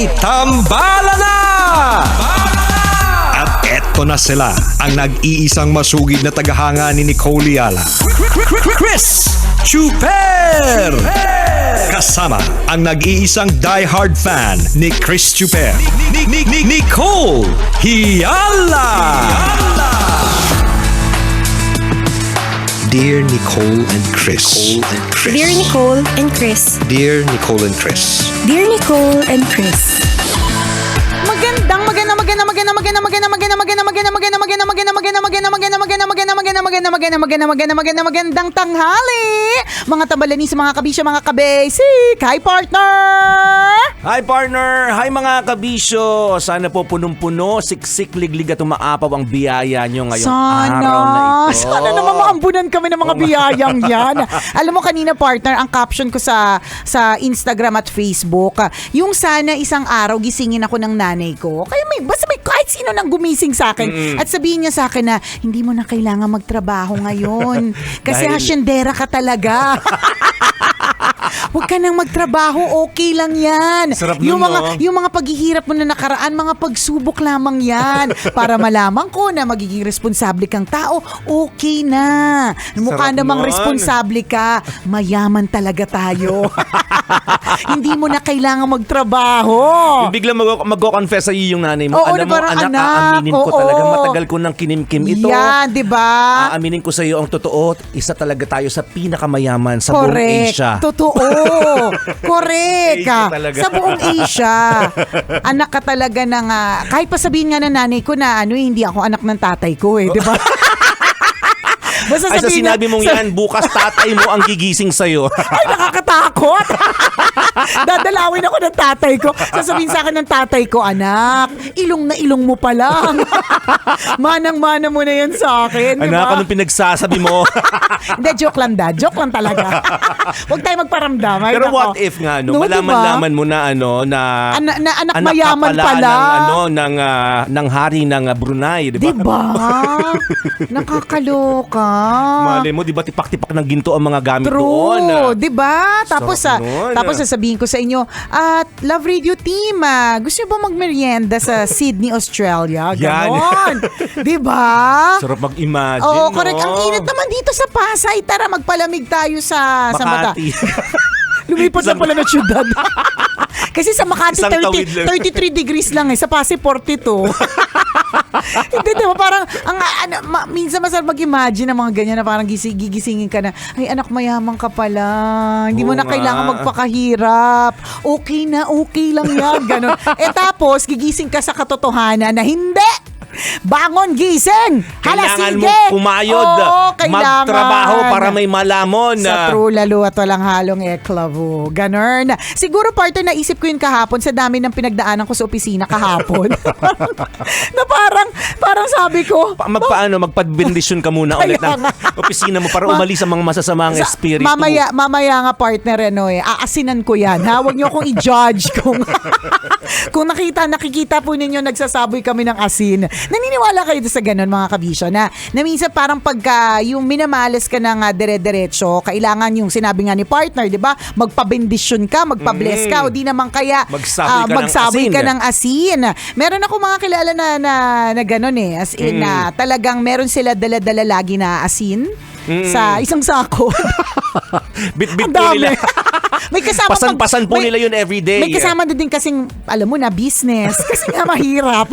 May tambala na! At eto na sila, ang nag-iisang masugid na tagahanga ni Nicole Yala, Chris Chuper! Kasama ang nag-iisang diehard fan ni Chris Chuper, Nicole Yala! Dear Nicole and Chris. Dear Nicole and Chris. Dear Nicole and Chris. Dear Nicole and Chris. Magandang tanghali mga tambalani sa mga kabisyo, mga kabasic. Hi partner! Hi partner! Hi mga kabisyo! Sana po punong-puno, siksik, liglig at umaapaw ang biyaya nyo ngayong araw na ito. Sana naman maambunan kami ng mga biyayang yan. Alam mo kanina partner, ang caption ko sa Instagram at Facebook, yung sana isang araw gisingin ako ng nanay ko. Kaya basta may kahit sino nang gumising sa akin at sabihin niya sa akin na hindi mo na kailangan magtrabaho ngayon. Kasi hasyendera ka talaga. Huwag ka nang magtrabaho, okay lang yan. Sarap yung nun, mga, no? yung mga paghihirap mo na nakaraan, mga pagsubok lamang yan. Para malaman ko na magiging responsable kang tao, okay na. Mukha Sarap namang nun. responsable ka, mayaman talaga tayo. Hindi mo na kailangan magtrabaho. Yung biglang mag-confess sa iyo yung nanay mo. Oo, Alam mo, parang anak, anak, aaminin ko oo. talaga. Matagal ko nang kinimkim ito. Yan, di ba? Aaminin ko sa iyo ang totoo. Isa talaga tayo sa pinakamayaman sa buong Asia. Totoo. Correct. Asia talaga. Sa buong Asia. Anak ka talaga ng kahit pa sabihin nga ng nanay ko na hindi ako anak ng tatay ko di ba? Basta Ay, sa sabihin sinabi mong yan, bukas tatay mo ang gigising sa'yo. Ay, nakakatakot. Dadalawin ako ng tatay ko. Sasabihin sa akin ng tatay ko, anak, ilong na ilong mo pa lang. Manang-mana mo na yan sa akin. Anak, anong pinagsasabi mo? Hindi, joke lang Joke lang talaga. Huwag tayo magparamdam. Ay, Pero nako. what if nga, No, malaman-laman mo na na anak anak mayaman ka pala. ng hari ng Brunei, di ba? Diba? Nakakaloka. Mali mo, di ba tipak-tipak ng ginto ang mga gamit doon? True, di ba? Tapos Sarap nun. tapos sasabihin ko sa inyo, at Love Radio Team, gusto niyo ba magmerienda sa Sydney, Australia? Ganon. Di ba? Sarap mag-imagine, Oo, correct. no? Ang init naman dito sa Pasay. Tara, magpalamig tayo sa mata. Makati. Lumipat na pala ng syudad. Kasi sa Makati, Isang tawid lang. 33 degrees lang sa Pasay, 42. Hindi, diba? Parang, minsan masarap mag-imagine ng mga ganyan na parang gigisingin ka na, ay anak, mayaman ka pala. Hindi mo Oo na nga. kailangan magpakahirap. Okay na, okay lang yan. Ganon. Tapos, gigising ka sa katotohanan na hindi! Bangon, gising! Hala, Kailangan sige! mo pumayod, Oo, kailangan. magtrabaho para may malamon. Sa true lalo at walang halong eklavo. Ganon. Siguro partner, naisip ko yun kahapon sa dami ng pinagdaanan ko sa opisina kahapon. na parang sabi ko, Magpa-bendisyon ka muna ulit ng opisina mo para umalis ang mga masasamang espiritu. Mamaya nga partner, aasinan ko yan. Huwag niyo akong i-judge kung nakikita po ninyo nagsasaboy kami ng asin. Naniniwala kayo sa ganun mga kabisyo na minsan parang pagka yung minamalas ka ng dire-diretso, kailangan yung sinabi nga ni partner, di ba? Magpa-bendisyon ka, magpa-bless ka, o di naman kaya magsaboy ka ng asin. Meron ako mga kilala na ganun as in na talagang meron sila dala-dala lagi na asin sa isang sako. Bit-bit Ang po dami. nila. May kasama Pasan-pasan po nila yun everyday. May kasama din kasing, alam mo na, business. Kasi nga mahirap.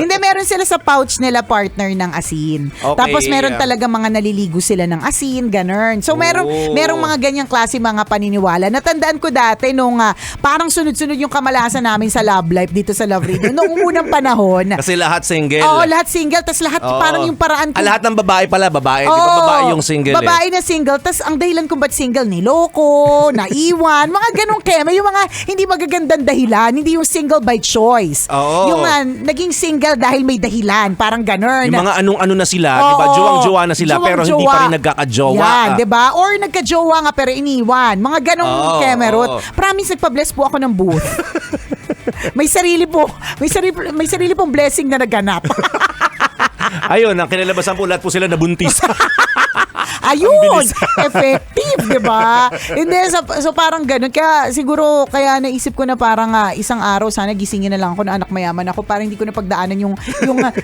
Hindi, meron sila sa pouch nila partner ng asin. Okay. Tapos meron talaga mga naliligo sila ng asin, ganun. So merong mga ganyang klase mga paniniwala. Natandaan ko dati nung parang sunod-sunod yung kamalasan namin sa Love Life dito sa Love Radio. Noong unang panahon. Kasi lahat single. Oo, lahat single. Tapos lahat parang yung paraan ko. Lahat ng babae pala, babae. Di ba babae yung single? Babae na single. Tapos ang dahilan kung ba't single, niloko, naiwan, mga ganong keme. Yung mga hindi magagandang dahilan. Hindi yung single by choice. Oo. Yung naging single dahil may dahilan. Parang ganon. Yung mga anong-ano na sila, di ba? Jowang-jowa na sila, pero hindi pa rin nagkakajowa. Yan, di ba? Or nagkajowa nga pero iniwan. Mga ganong kemerot. Promise, nagpa-bless po ako ng booth. May sarili pong blessing na naganap. Ayun, ang kinalabasan po, lahat po sila nabuntis. Ayun! Effective! life, di ba? Hindi, so parang ganun. Kaya siguro, kaya naisip ko na parang isang araw, sana gisingin na lang ako na anak mayaman ako para hindi ko na pagdaanan yung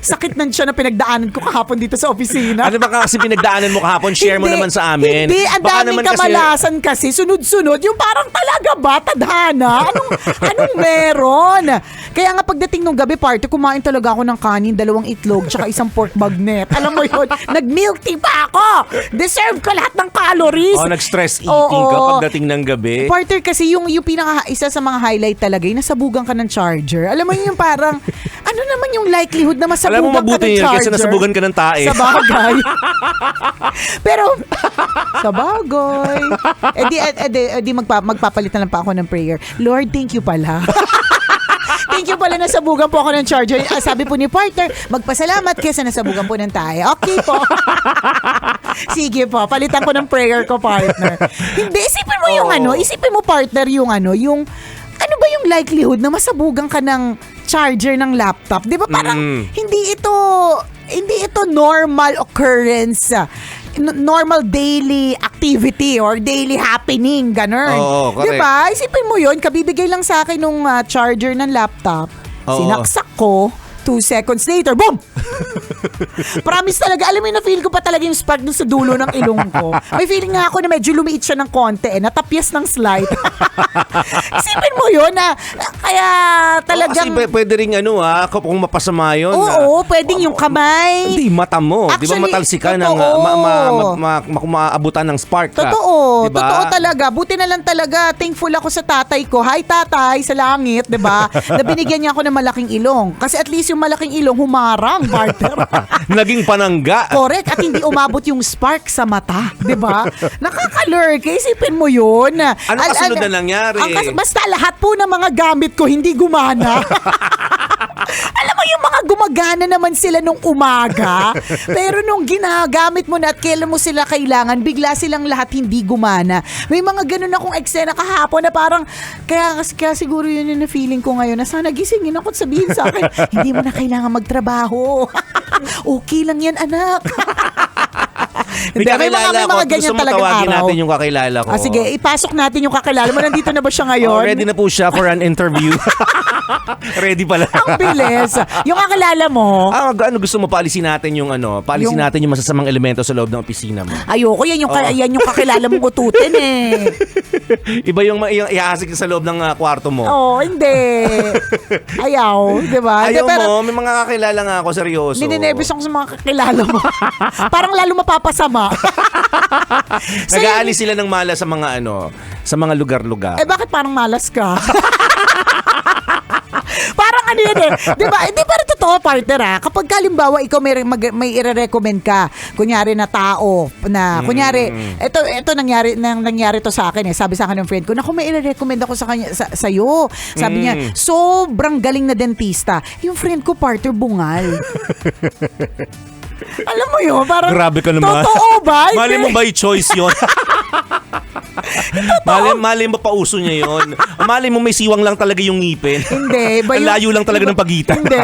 sakit ng tiyan na pinagdaanan ko kahapon dito sa opisina. Ano ba kasi pinagdaanan mo kahapon? Share mo naman sa amin. Hindi, ang Baka daming naman kamalasan kasi, sunod-sunod, yung parang talaga ba, tadhana? Anong meron? Kaya nga pagdating nung gabi party, kumain talaga ako ng kanin, 2 itlog, tsaka isang pork bagnet. Alam mo yun, nag-milk tea pa ako! Deserve ko lahat ng calories! Nag-stress eating ka pagdating ng gabi. Partner kasi yung isa sa mga highlight talaga, yung nasabugan ka ng charger. Alam mo yung parang, ano naman yung likelihood na masabugan Alam mo, ka mabuti ng yan charger? kaysa nasabugan ka ng tae. Sa bagay. Pero, sa bagay. Magpapalit na lang pa ako ng prayer. Lord, thank you pala. Thank you pala, nasabugan po ako ng charger. Sabi po ni partner, magpasalamat kaysa nasabugan po ng tayo. Okay po. Sige po, palitan ko ng prayer ko, partner. Hindi, isipin mo yung isipin mo, partner, yung ano ba yung likelihood na masabugan ka ng charger ng laptop? Di ba parang hindi ito normal occurrence, normal daily activity or daily happening, ganun. Oo, correct. Diba? Isipin mo yun, kabibigay lang sa akin nung charger ng laptop. Oo. Sinaksak ko, 2 seconds later, boom! Promise talaga, alam mo yun, na-feel ko pa talaga yung spark dun sa dulo ng ilong ko. May feeling nga ako na medyo lumiit siya ng konti, natapyas ng slide. Isipin mo yun, kaya talagang... Kasi pwede rin kung mapasama yun. Oo, pwedeng yung kamay. Hindi, mata mo. Di ba Actually, matalsi ka ng totoo. maabutan ng spark ka? Totoo, diba? totoo talaga. Buti na lang talaga, thankful ako sa tatay ko. Hi tatay, sa langit, 'di ba? Na binigyan niya ako ng malaking ilong. Kasi at least yung malaking ilong humarang, partner. Naging panangga. Correct, at hindi umabot yung spark sa mata, 'di ba? Nakaka-lurk, isipin mo 'yun. Ano kasunod na nangyari? Basta lahat po ng mga gamit ko hindi gumana. Alam mo yung mga gumagana naman sila nung umaga, pero nung ginagamit mo na at kailan mo sila kailangan, bigla silang lahat hindi gumana. May mga ganun akong eksena kahapon na parang, kaya siguro yun yung feeling ko ngayon na sana gisingin ako at sabihin sa akin, hindi mo na kailangan magtrabaho. Okay lang yan, anak. May kakilala ko. Gusto mo tawagin natin yung kakilala ko. Sige, ipasok natin yung kakilala mo. Nandito na ba siya ngayon? Ready na po siya for an interview. Ready pala. Ang bilis. Yung kakilala mo. Ano gusto mo paalisin natin paalisin natin yung masasamang elemento sa loob ng opisina mo. Ayoko, yan yung kakilala mong ututin eh. Iba yung iahasik sa loob ng kwarto mo. Hindi. Ayaw, di ba? Ayaw mo, may mga kakilala nga ako, seryoso. Nininebis ako sa mga kakilala mo. Parang lalo mapapasama. Nag-aalis sila ng mala sa mga sa mga lugar-lugar. Bakit parang malas ka? Parang ano yan eh. Diba? Hindi pa rin totoo, partner kapag halimbawa ikaw may i-recommend ka, kunyari na tao, na kunyari, ito nangyari to sa akin eh. Sabi sa akin ng friend ko, naku, may i-recommend ako sa kanya, sa'yo. Sabi niya, sobrang galing na dentista. Yung friend ko, partner, bungal. Alam mo yun, parang grabe ka naman. Totoo ba? Mali mo ba yung choice yun? Mali mo pa uso niya yun. Mali mo may siwang lang talaga yung ngipin. Hindi. Layo lang talaga ng pagitan. Hindi.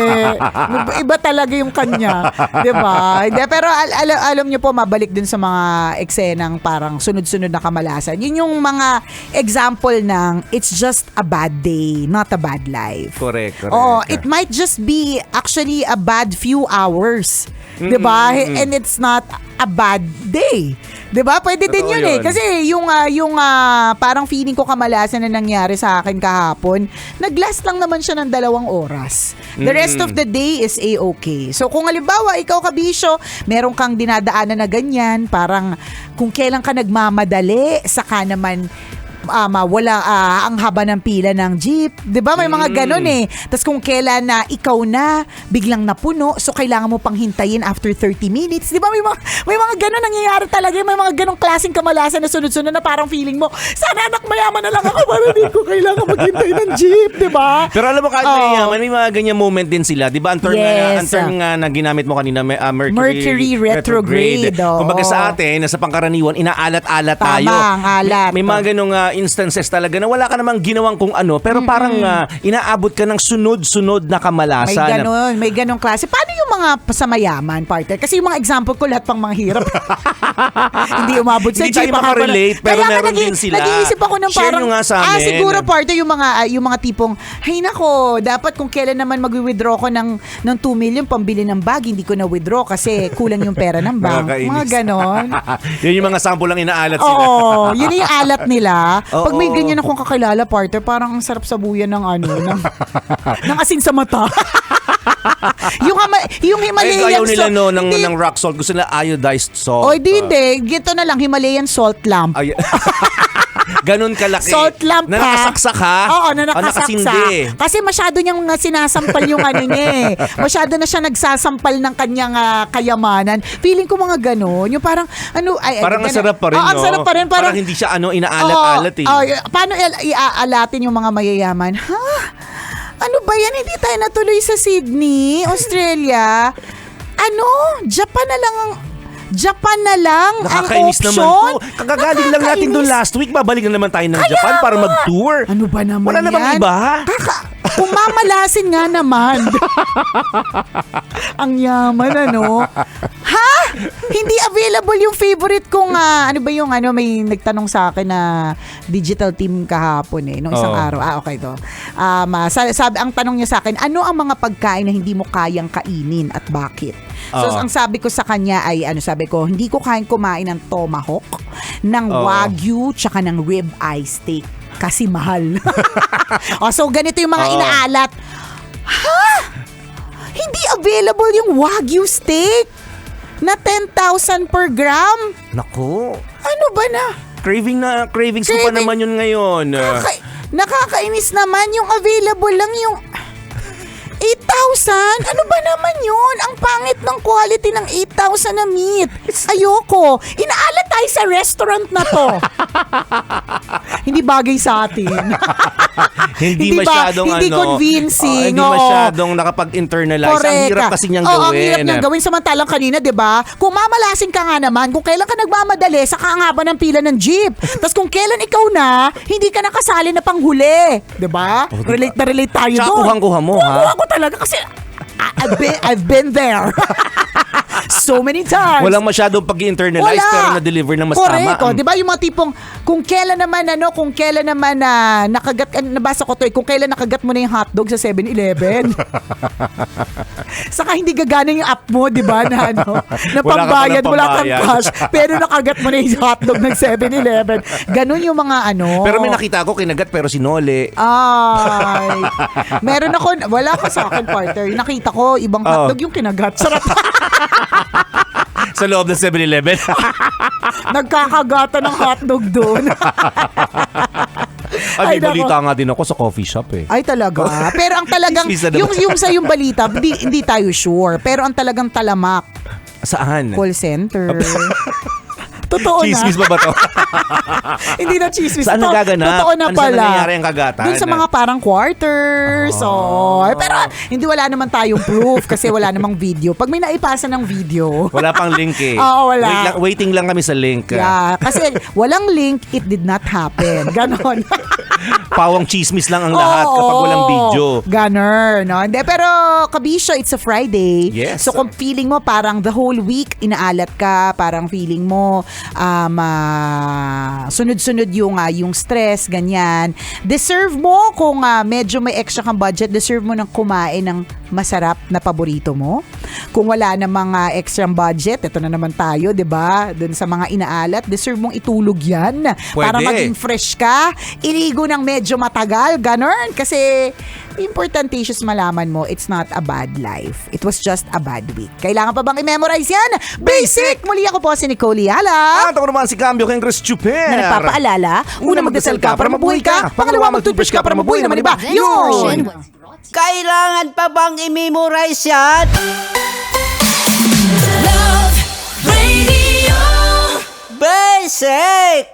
Iba talaga yung kanya. Diba? Hindi. Pero alam niyo po, mabalik din sa mga eksenang parang sunod-sunod na kamalasan. Yun yung mga example ng it's just a bad day, not a bad life. Correct. Oo, it might just be actually a bad few hours. Diba? And it's not a bad day. 'Di ba? Pwede din yun eh. Kasi yung parang feeling ko kamalasan na nangyari sa akin kahapon, naglast lang naman siya ng 2 oras. The rest of the day is A-okay. So kung halimbawa ikaw kabisyo, meron kang dinadaanan na ganyan, parang kung kailan ka nagmamadali, saka naman wala ang haba ng pila ng jeep. 'Di ba? May mga ganun eh. Tapos kung kailan na ikaw na biglang napuno, so kailangan mo pang hintayin after 30 minutes. 'Di ba? May mga ganun nangyayari talaga. May mga ganung klaseng kamalasan na sunod-sunod na parang feeling mo, sana anak mayaman na lang ako para hindi ko kailangan maghintay ng jeep, 'di ba? Pero alam mo, kahit mayaman, may mga ganyan moment din sila. 'Di ba? Ang term na ginamit mo kanina, Mercury retrograde. Kumbaga sa atin, nasa pangkaraniwan, inaalat-alat tayo. Tama, ang alat. May mga ganung instances talaga na wala ka namang ginawang kung ano, pero parang inaabot ka ng sunod-sunod na kamalasan. May ganong klase. Paano yung mga sa mayaman, partner? Kasi yung mga example ko, lahat pang mga hirap. Hindi umabot sa Hindi tayo jeep. makarelate, pero Kaya meron din sila. Nag-iisip ako ng Share parang, nyo nga sa amin. siguro partner, yung mga tipong, hay nako, dapat kung kailan naman mag-withdraw ko ng 2 million pambili ng bag, hindi ko na-withdraw kasi kulang yung pera ng bag. Nakakainis. Mga ganon. Yun yung mga sample lang inaalat sila. Oo, yun yung alat nila. Pag may Oo. ganyan akong kakilala, partner, parang ang sarap sabuyan ng ng asin sa mata. yung Ay, Himalayan ayaw nila salt. ng rock salt. Gusto nila iodized salt. O, hindi. Gito na lang, Himalayan salt lamp. Ay, ganun kalaki. Salt lamp na nakasaksak ha? Oo, na O, nakasaksak. nakasindi. Kasi masyado niyang sinasampal yung ano niya eh. Masyado na siya nagsasampal ng kanyang kayamanan. Feeling ko mga ganun. Yung parang, Parang ang sarap pa rin, ang no? sarap pa rin. Parang hindi siya inaalat-alat eh. Paano iaalatin yung mga mayayaman? Ha? Ano ba yan? Hindi tayo natuloy sa Sydney, Australia. Japan na lang ang Nakakainis option. naman to. Kagagaling lang natin doon last week. Babalik na naman tayo ng Japan para mag-tour. Ano ba naman Wala na bang yan? iba? Kung mamalasin nga naman. Ang yaman, Ha? Hindi available yung favorite kong, may nagtanong sa akin na digital team kahapon nung isang araw. Okay to. Sabi, ang tanong niya sa akin, ano ang mga pagkain na hindi mo kayang kainin at bakit? So, ang sabi ko sa kanya ay, hindi ko kayang kumain ng tomahawk, ng wagyu, tsaka ng rib eye steak. Kasi mahal. So, ganito yung mga inaalat. Ha? Hindi available yung wagyu steak na 10,000 per gram? Naku. Ano ba na? Cravings ko pa naman yun ngayon. Nakakainis naman yung available lang yung 8,000? Ano ba naman yun? Ang pangit ng quality ng 8,000 na meat. Ayoko. Inaalat tayo sa restaurant na to. Hindi bagay sa atin. Hindi masyadong hindi convincing. hindi masyadong nakapag-internalize. Correct. Ang hirap kasi niyang Oo, gawin. ang hirap niyang gawin. Samantalang kanina, di ba? Kung mamalasin ka nga naman, kung kailan ka nagmamadali, saka ang haba ng pila ng jeep. Tapos kung kailan ikaw na, hindi ka nakasali na panghuli. Di ba? Relate na relate tayo doon. Tsaka kuhang-kuha mo, ha? Kuhang ko talaga kasi I've been there. So many times. Walang masyadong pag-internalize pero na-deliver ng mas correct, tama. Di ba yung mga tipong kung kailan naman nakagat, nabasa ko to kung kailan nakagat mo na yung hotdog sa 7-Eleven. Saka hindi gagana yung app mo, di ba, na na pambayad, wala kang cash, pero nakagat mo na yung hotdog ng 7-Eleven. Ganun yung mga Pero may nakita ako kinagat pero sinole. Ay. Meron ako, wala ka sa akin, partner. Nakita ko, ibang hotdog yung kinagat. Sarap. Sa loob ng 7-Eleven. Nagkakagata ng hotdog doon. Ay, may nako. balita nga din ako sa coffee shop eh. Ay, talaga. Pero ang talagang, Chismis na naman. yung sa yung balita, hindi tayo sure. Pero ang talagang talamak, Saan? call center. Totoo na. Chismis ba to? Hindi na chismis. Saan nagaganap? Totoo na Ano pala. saan nangyayari ang kagatan? Doon sa mga parang quarters. Pero hindi, wala naman tayong proof kasi wala namang video. Pag may naipasa ng video. Wala pang link eh. Oo, wala. Waiting lang kami sa link. Yeah, kasi walang link, it did not happen. Ganon. Pawang chismis lang ang lahat kapag walang video. Ganon, no? Hindi, pero kabisyo, it's a Friday. Yes. So kung feeling mo parang the whole week inaalat ka, parang feeling mo sunod-sunod yung stress, ganyan. Deserve mo kung medyo may extra kang budget, deserve mo ng kumain ng masarap na paborito mo. Kung wala namang extra budget, ito na naman tayo, 'di ba? Doon sa mga inaalat, deserve mong itulog 'yan para maging fresh ka. Iligo ng medyo matagal, ganon. Kasi importantatious malaman mo, it's not a bad life. It was just a bad week. Kailangan pa bang i-memorize yan? Basic! Muli ako po si Nicole Yala. At ako naman si Cambio kay Chris Chuper. Na nagpapaalala, una magdasal ka para mabuhay ka, pangalawa mag-toothbrush ka para mabuhay naman iba. Yun! Kailangan pa bang i-memorize yan? Love Radio. Basic!